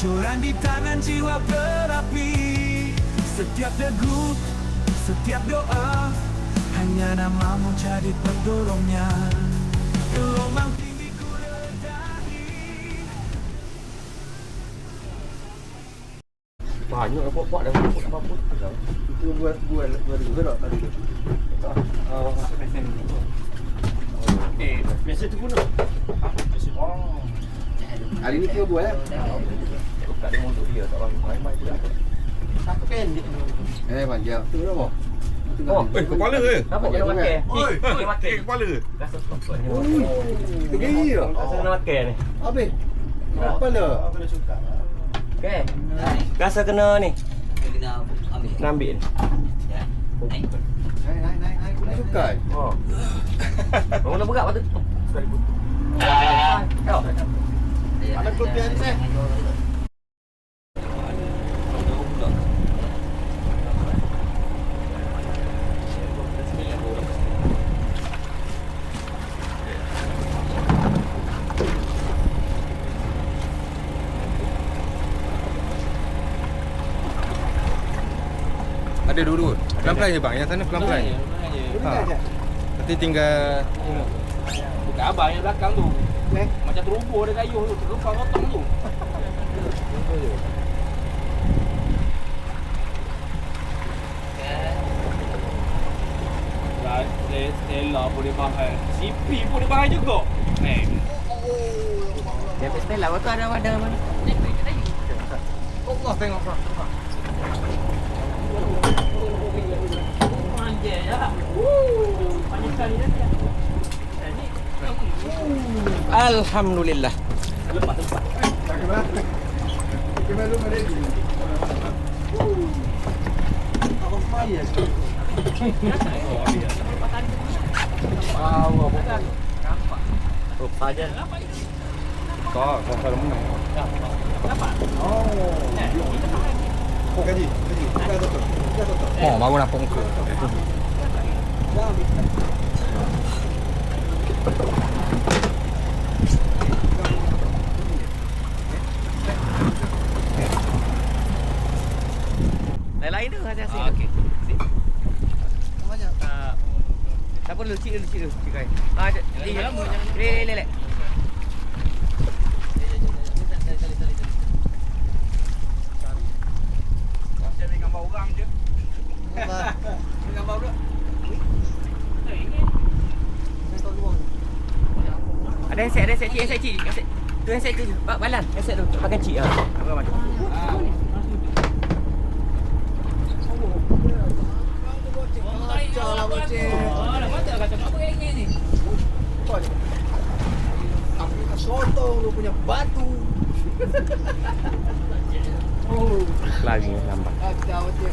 Hancuran di tangan jiwa berapi. Setiap degup, setiap doa, hanya namamu jadi pendorongnya. Gelombang tinggi ku redahi. Banyak puak-puak dah buat apa-apa. Itu buat juga tak tadi tu. Biasa tu guna. Oh. Hari ni kita buat lah. Tak ada untuk dia, tak orang main pula. Satu pendek. Panjang. Tu berapa? Oh, kepala ke? Nampak kena makan. Oi, makan. kepala. Rasa comfort ni. Tinggi ke? Rasa kena makan ni. Habis. Kepala. Okey. Rasa kena ni. Kena ambil. Kena ambil ni. Ya. Naik. Boleh sukai. Oh. Bangun dah berat waktu tu. Sekali pun. Ada kerupian ni, Seh? Ada dua-dua. Pelan-pelan je bang. Yang sana pelan-pelan je. Nanti tinggal Bukan abang yang belakang tu. Macam terumpur dia kayuh tu, terumpur potong tu. Stella boleh bahan. CP boleh bahan juga. Dia pesta lah waktu ada mana. Allah tengok bang. Panjang ya. Panjang sekali dah. Alhamdulillah. Lepas. Kemana ada di? Abang Maya. Wow, bukan. Oh, saja. Tak, kalau menang. Gaji. Kita tutup. Oh, baru nampak muka. Lain-lain tu ada sini. Okey. Tak perlu cik dulu. Cik kai. Lelek. Macam dengan gambar orang je. Gambar pula. Ada handset cik. Tu handset tu. Balan. Handset tu. Makan cik ah. Apa macam? Sotong lu punya batu. Lagi lambat. Kacau je.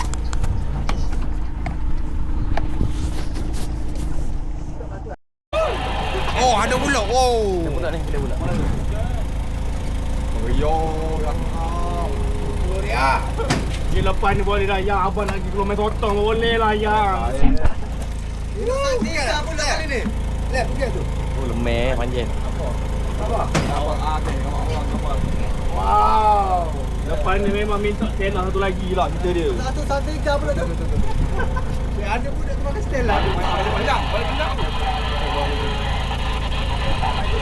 Oh, ada pula. Wow. Kita pula. Oh, yo. Gloria. Dia lepas ni boleh dah. Yang abang lagi kalau main sotong boleh lah yang. Ini tiga pula kali ni. Lihat pergi tu. Oh, lemah panjang. Apa? Wow. Lepas ni memang minta Stella satu lagi lah kita dia. Satu tiga pula tu. Ada budak tu makan Stella. Panjang.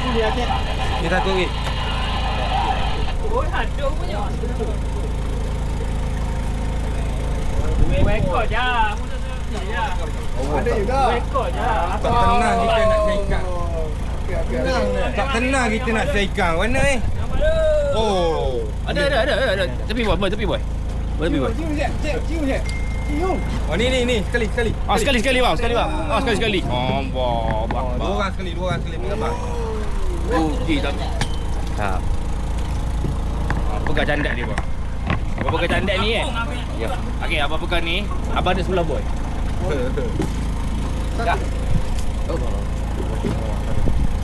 Sini aja. Kita tu ni. Oh, ada punya. Dua ekor je. Ada juga. Dua ekor je. Tak tenang kita nak cari ikan. Okey. Tak tenang kita nak cari ikan. Mana eh? Oh. Ada. Tepi boy. Tepi boy. Cium je. Oh ni sekali. Ah sekali bang. Sekali. Oh, bang. Dua orang sekali ambil gambar. Okey tak. Ha. Pegang candak dia bang. Abang pegang candak ni eh? Ya. Okey, abang pegang ni. Abang ada sebelah boy. Tak.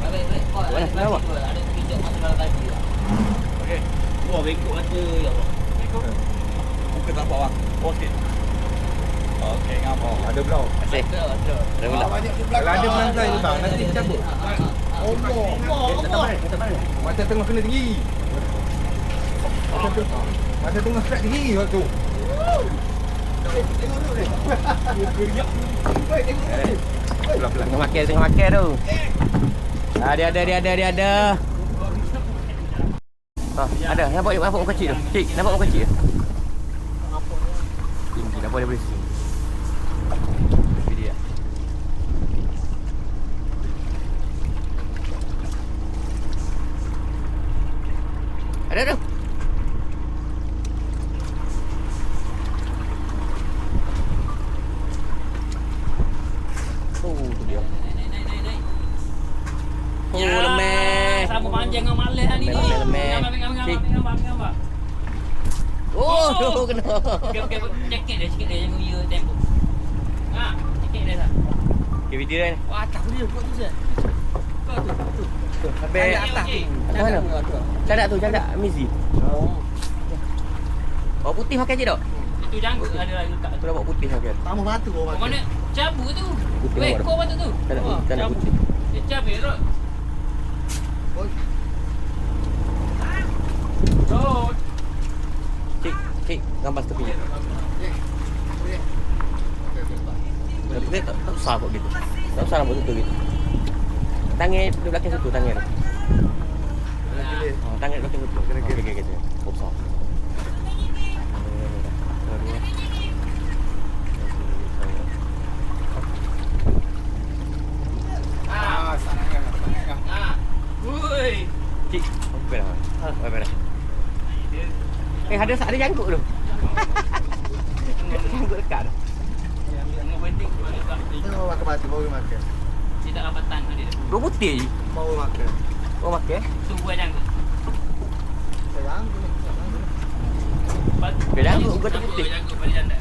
Ada pinjam masalah tadi. Okey. Wah, bengkok ada ya Allah. Muka tak bawah. Okey. Okey, ngapa? Ada belau. Asyik. Ada pula. Kalau ada pelan-pelan tu bang, nanti cabut. Allah. Kita balik. Macam tengah kena tinggi. Masa tengah start tinggi waktu. Tengok dulu ni. Pelan-pelan. Tengah makan tu. Ada. Ada. Nampak muka kecil tu. Cik, nampak muka kecil tu. Tinggi, tak boleh berisi. Video. Ada tu. Oh, tu dia. Oh, lemah. Sama panjang dengan malas ni. Lemah. Gambar. Oh, kena. Okey, cekik dia jangan ya tempo. Cekik dia dah. Okay, video dah. Wah, tak boleh buat tu Zat. Kau tu. Habis atas tu. Mana? Cadak Mizi. Oh, putih makan je tak? Itu janggut ada lagi lekat. Aku nampak putih makan. Tamu batu kau Kau mana cabut tu? Putih Weh, nampak kau batu tu. Cadak putih. Dia cabut rot. Rot. Cik, gambar tepi je. Tapi tak usah kok gitu. Tak usah rambut tutup gitu. Tangan di belakang situ, tangan. Tangan di belakang situ. Kira-kira gitu. Usah. Woi. Cik, apa dah? Apa dah? Ada jangkut tu. Jangkut dekat tu. Yang penting kau letak ni. Tengok makan batu, baru makan. Dia tak dapat tan dia. Dua putih je. Baru makan. Oh, makan. Tunggu janggut. Sayang. Dia janggut kau tak putih. Janggut balik janda.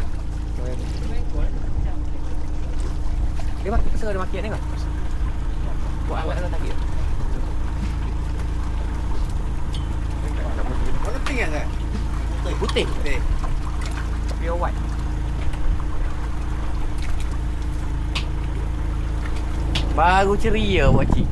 Dia makan, kesal dia makan tengok. Buat awak tak sakit. Mana tinggal kan? Putih. Putih. Pure white. Baru ceria pakcik.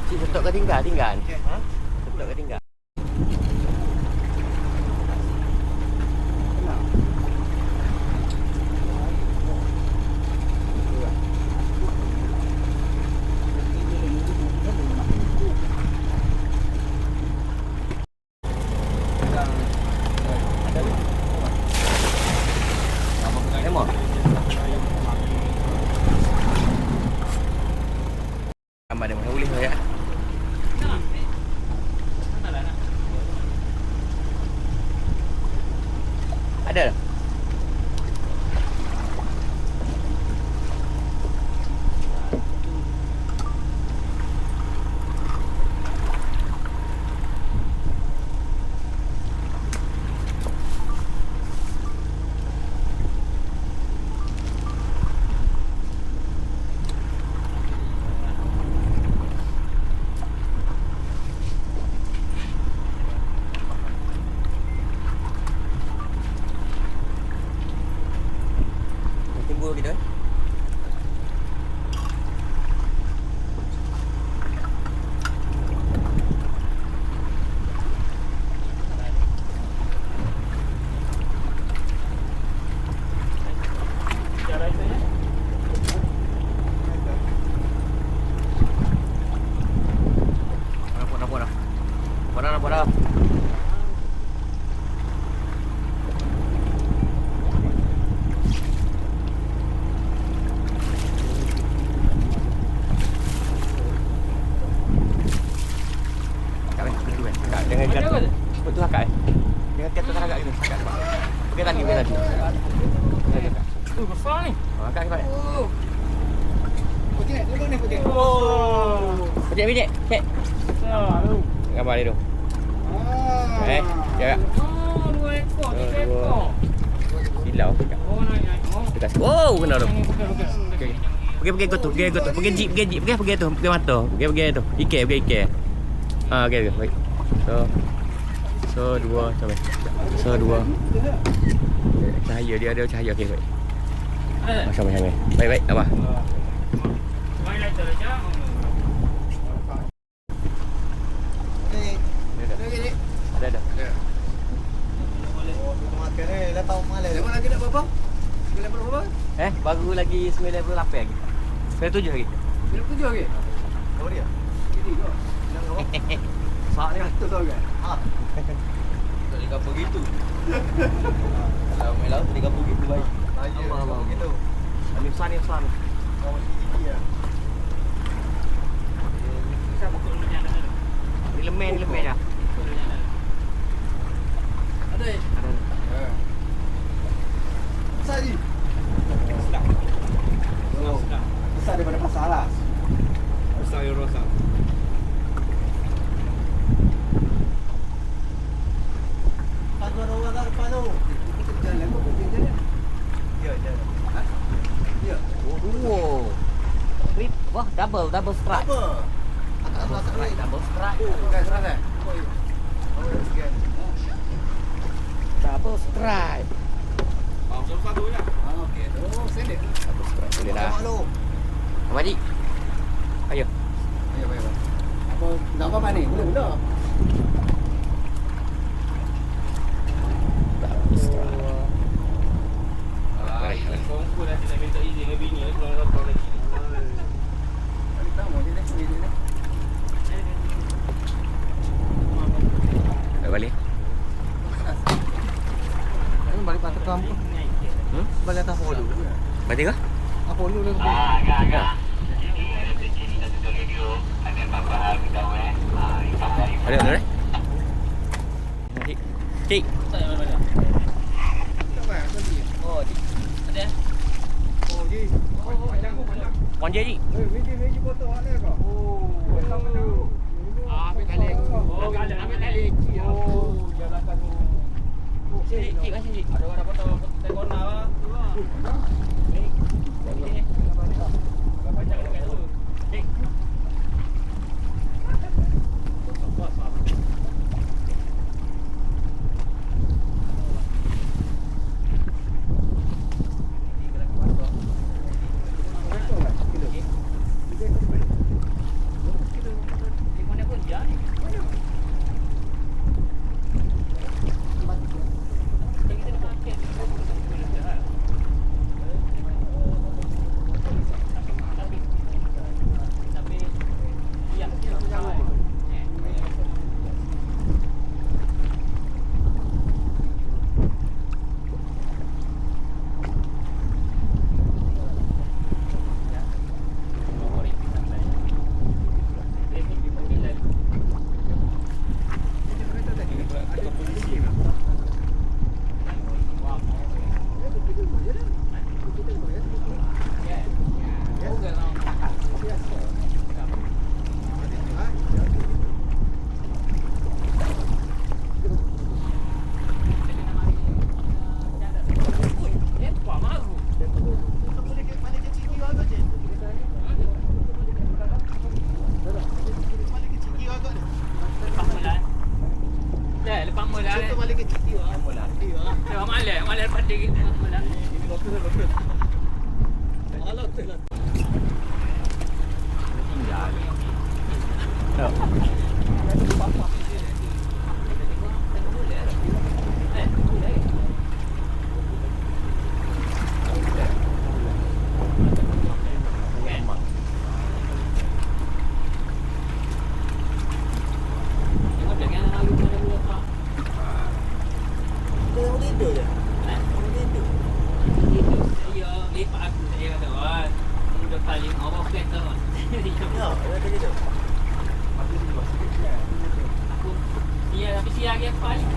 Cik, setok kau tinggal? Setok kau tinggal? Emang? Gambar dia mana boleh saya? Ada. Tunggu kita. besar ni. Angkat cepat. Okey, duduk ni okey. Pijak. Cek. Besar tu. Gambar dia tu. Ah. Jaga. 2 ekor, 3 ekor. Silau cakap. Oh, naik. Oh. Dia kasi. Wow, kena tu. Bukan. Pergi go tu. Pergi tu. Pergi mata. Pergi tu. Ike. Okey. Baik. So 2 sampai. So 2. Cahaya dia ada cahaya. Okey, baik. Sama-sama. Baik. Apa? Main lighter aja. Ada. Makan ni dah tahu malam. Lepas lagi nak berapa? Level berapa? Baru lagi 9 level 8 lagi. 7 lagi. Level 7 lagi. Oh dia. Ini kau. Jangan apa. Sak ni. Tu tahu kan? Ha. Tak boleh kapal gitu. Kalau main laut boleh kapal gitu baik. Abang gitu. Ambil besar ni. Kau tinggi ya. Kita buka dulu ni ada. Ni lemen dah. Ada. Besar ni. Oh. Besar daripada pasar lah. Besar yang rosak. Padu ada orang kat depan tu. Jalan kau pergi jalan. Ya, jalan. Ha? Ya. Oh. Trip. Wah, double strike. Apa? Atas belakang ni. Double strike. Bukan serang. Oh, sekian. Double strike. Besar tu je. Ah, okey. Oh, sedek. Double strike. Boleh dah. Maklum. Abang Haji. Ayo. Ayo. Apa nak apa ni? Boleh. Double strike. Kau pun dah nak minta izin dengan bini kalau nak datang lagi. Balik tamu je ni. Balik. Ini balik patut kamu. Balik atas polu. Balik ke? Apa polu le? Ada dah. Cik. Oh, Ada. oh, ji. Wan je cik. Meji foto ada ke? Oh, macam. Ambil kali. Oh, ambil kali. Oh, jalan tu. Cik, kasih cik. Ada orang foto telefon lah.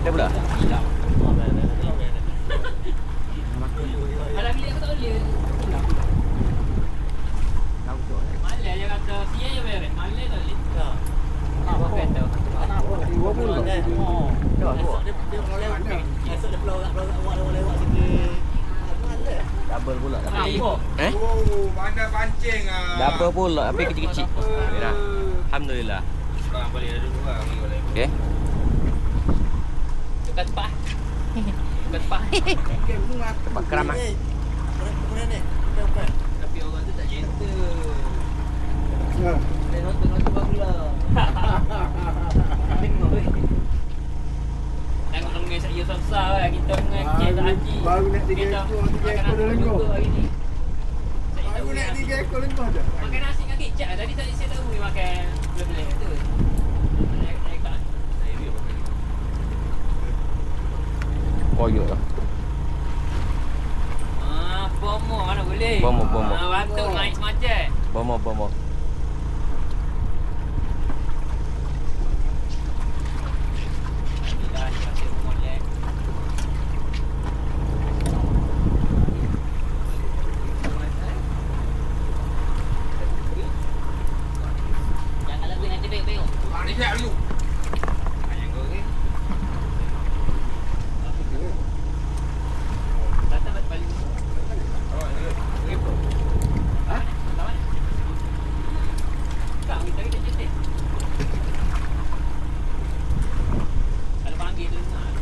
Dah pula? Ada bilik aku tak boleh. dia pulang. Malah dia kata dia je beres. Malah tak boleh. Apa kata? Dua puluh. Dia mau lewat. Esok dia lewat sikit. Double pula. Apa? Eh? Oh, mana pancing ah. Double pula tapi kecil-kecil. Dah. Alhamdulillah. Bang boleh dulu lah, boleh. Okey. Dekat pah. Dekat pah. Tempat keramat. Tapi orang tu tak gentle. Dia nonton bagulah. Tengok dong guys, saya susah lah. Kita dengan kecil tak haji. Baru nak 3 Kita ekor, 3 makan ekor nasi dah lengkap. berjumpa hari ni. Saya tahu Baru nak nasi. 3 ekor lengkap dah. Makan nasi dengan kecap. Tadi saya tahu dia makan belah-belah tu. Saya tak. Koyok lah. Bomo mana boleh. Bomo. Batuk naik semacam. Bomo. Dah masih molek. Jangan lagu nanti bengok. Ni siap dulu. Ayang kau ni. Kata balik. Oh, ni. Hah? Kawan. Kau kita cerita. Kalau panggil tu nak.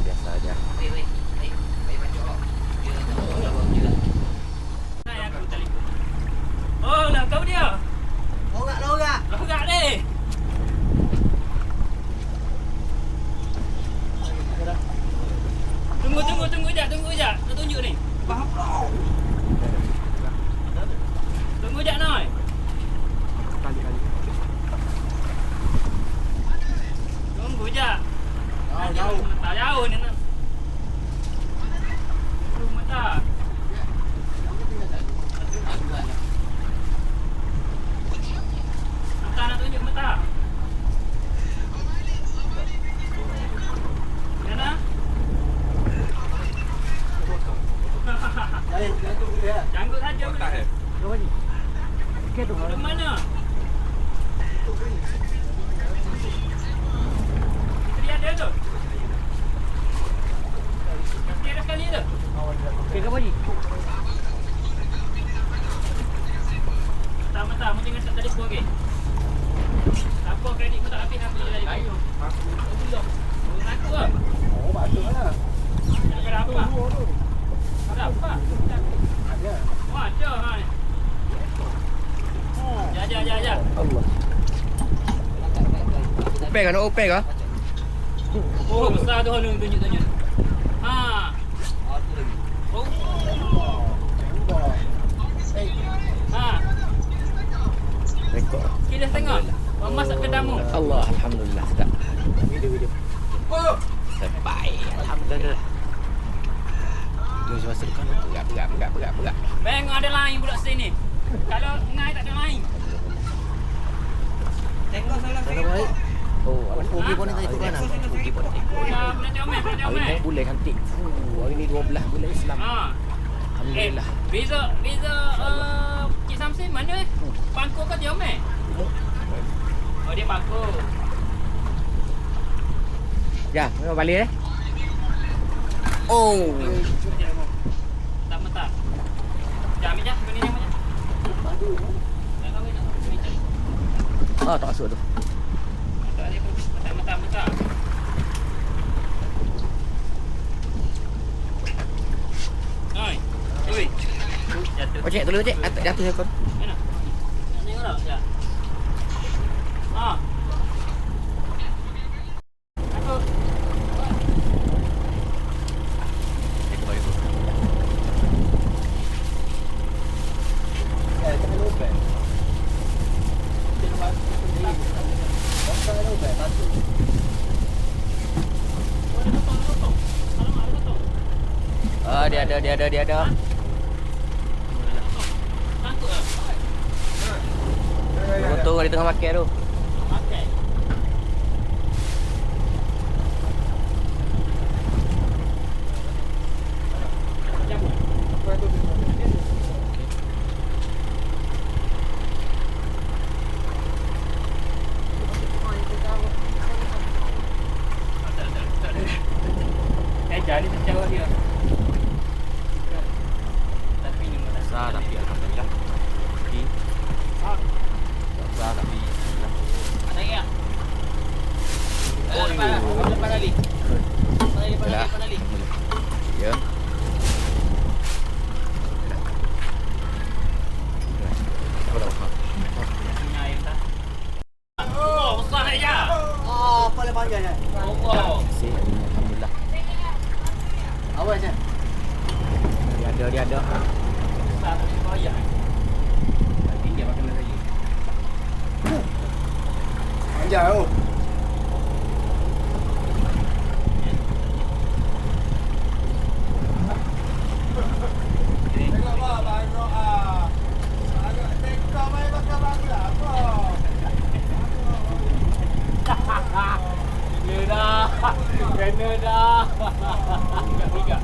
Biasa aja. Oh lah kau dia. Lorak. Lorak ni. Tunggu jap. Nak tunjuk ni. Tunggu jap Noi. Tunggu jap. Jauh. Tak jauh ni nak. Tunggu tak. Nak tunjuk mata. Mana? Janggut saja. Tak eh. Dari mana? Isteri ada tu? Isteri ada sekali tu? Okey ke Pakcik? Mentah-mentah, mungkin dengan tadi semua okey. Tak apa, kredit pun tak habis nak beli tadi. Aku lah. Oh, patut lah. Ada apa? Ada apa? Ada. Oh, ada ha ni. Ja. Allah. Opek kan? Opek kah? Oh, besar tu Holung tunjuk. Ha. Oh. Ha. Rekod. Kita tengok. Masak kedamu. Allah, alhamdulillah sedap. Video. Oh. Terbaik. Alhamdulillah. Jom saya masuk kan. Berat. Bang ada lain pula sini. Kalau ngai tak ada lain. Tengok salah sikit. Oh, awak Pergi pun ni tadi tu kan. pergi pun ni. Bulan comel. Hari ni bulan cantik. Hari ni 12 bulan Islam. Ha. Alhamdulillah. Beza Cik Samsin mana Pangko ke Jomel? Oh dia Pangko. Ya, balik eh. Oh. Tak mentah. Dah ambil dah, benda ni ambil dah. Nak kahwin nak kahwin cari. Ah, tak masuk tu. Tak ada pun. Matang-matang besar. Oi. Oi. Jatuh. Oh, cek dulu cek. Jatuh ekor. Mana? Nak tengok tak? Sekejap. Ah. Aku. Ekor ekor. Jangan lupa. Jangan lupa. Masuk. Oh, dia potong. Alamak, dia potong. Ah, dia ada. Sangkut lah. Potong di tengah makan tu. Pakai. Jambut. Jadi sejauh dia. Tapi ni mana? Besar tapi alhamdulillah. Okey. Besar tapi Ada ya? Lepas lagi. Lepas lagi. ya. Apa dah? Punya air tak? Oh, besar aja. Ah, paling panjang je. Oh, Masih alhamdulillah. Awas je. Dia ada. besar tak payah. Lagi dia makan lagi. Panjang tu. Kena dah. Tiga.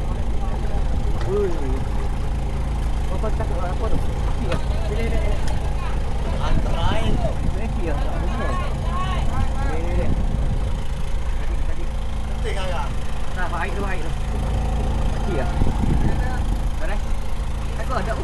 Apa tak apa tu? Ini. Antarain. Lagi ya. Penting agak. Nah, baik tu. Lagi ya. Mana? Aku ada.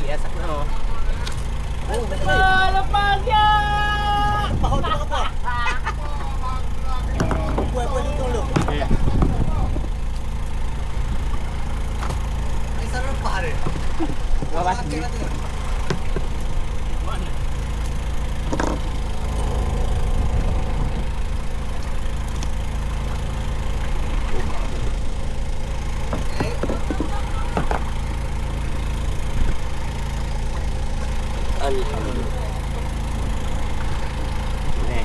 Yes, aku tahu. Lepas dia. Bahu tu apa? Buat dulu. Ya. Ini sarap apa hari? Bawa Pakai lah tu. Mana? Alhamdulillah. Ni.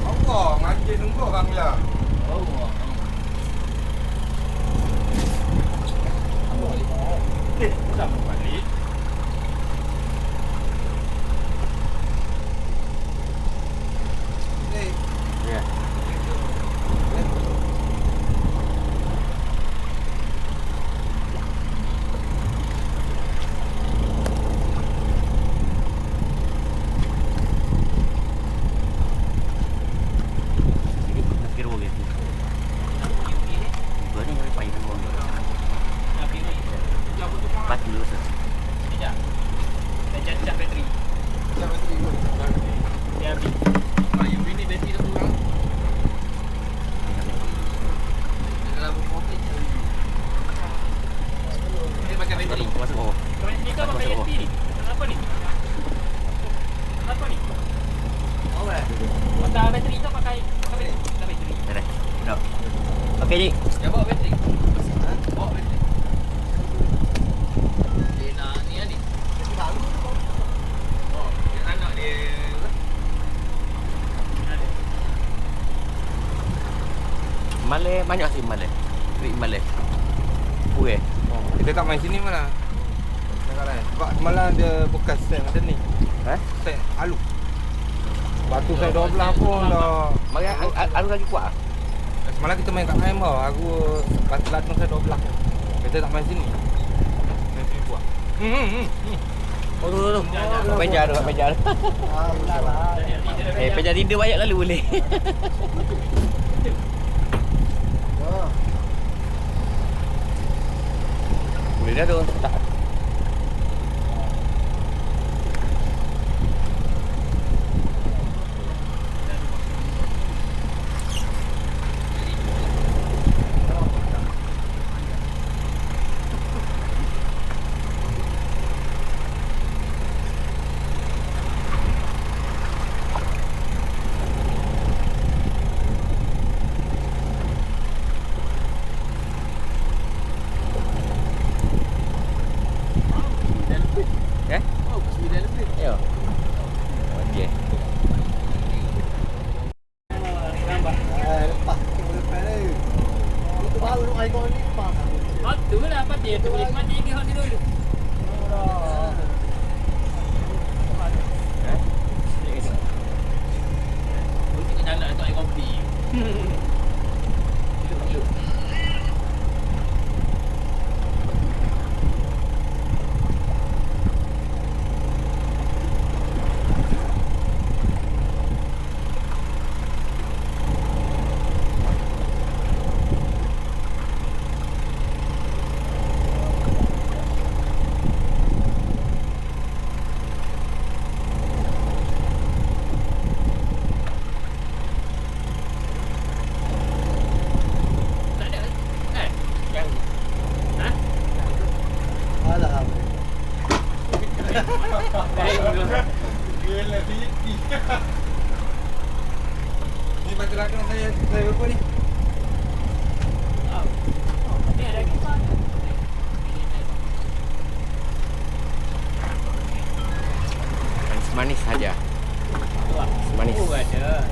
Allah, ngaji nunggu bang ya. Oh. Dah balik. Ya. Ini nak kira boleh. Gua ni boleh payah gua. Pas dulu sah. Sekejap. Dah cacat bateri. Siapa tu ikut? Dia habis. Yang ini bateri dah kurang. Dalam mobil je. Dia pakai bateri. Masuk bawah. Ni kau pakai USB ni. Apa ni? Apa ni? Awas. Pakai bateri tu pakai bateri. Dah. Dah. Okey, Dik. Dia bawa bateri. Bawa bateri. Dia nak ni lah ni. Oh, dia anak dia. Malay banyak sih Malay. Duit Malay. Boleh. Kita tak main sini mana? Sebab malah ada bekas set macam ni. Set alu. Batu set 12 pun dah. Mari alu lagi kuat. Semalam kita main kat main bawah. Aku batu latung set 12. Kita tak main sini. Main sini buat. Oh tu. Meja tu, meja. Meja tidur banyak lalu boleh. Boleh dah tu. Tak. Ya. Okey. Lepas ni. Itu baru nak ikut ni lepas. Tu lah apa dia tu boleh mati ke hot dulu. Kita jalan untuk air kopi. Gila biti. Ni batu latung saya berapa ni? Manis saja. Manis. Ada.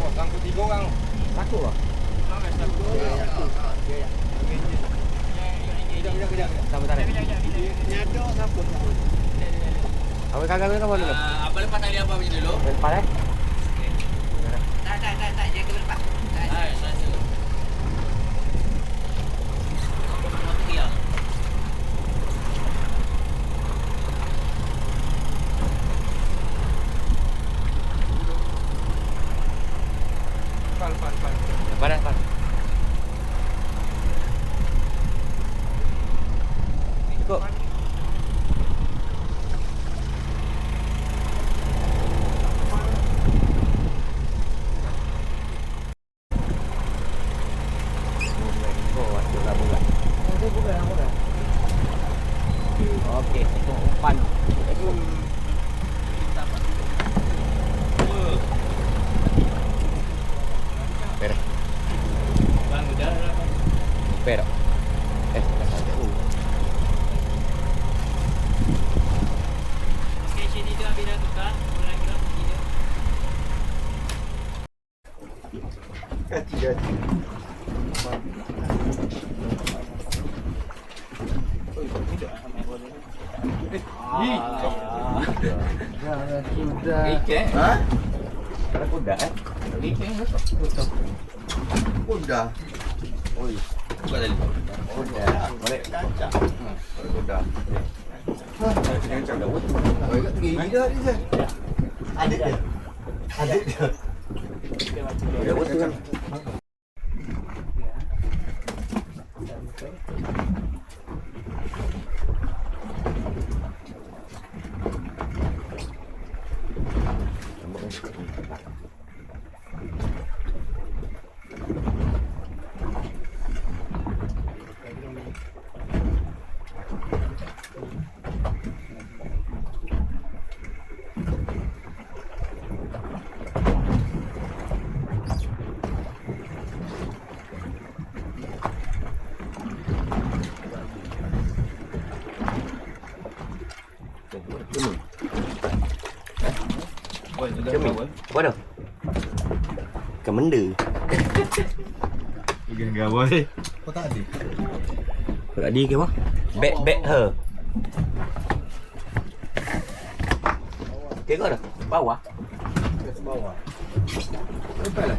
Oh, sangkut 3 orang. Takut lah. Kejap. Sama tarik. Nyadok sambut. Awak kagak tu apa dulu? Apa lepas tali apa punya dulu? Lepas eh? Tak, jaga lepas. Hai, saya. Lepas. Lepas dah, lepas. Ikut. Okey, itu umpan. Beres. Bang udah. Beres. Okey, sini dia bila tukar. Mulai kita video. Kati. Sudah. Ikan. Ha? Ada kuda eh? Ikan Sudah. Oi, buka tali. kuda. Boleh. Sudah. Jangan cakap wut. Oh, ingat tinggi dah ni je. Adik dia. Ada wut kan. Cermin. Apa tu? Kemenda. Enggak boleh. Kau tak ada? Kau tadi ke apa? Bet her. Tengok dah. Bawah. Ke bawah. Lepas lah.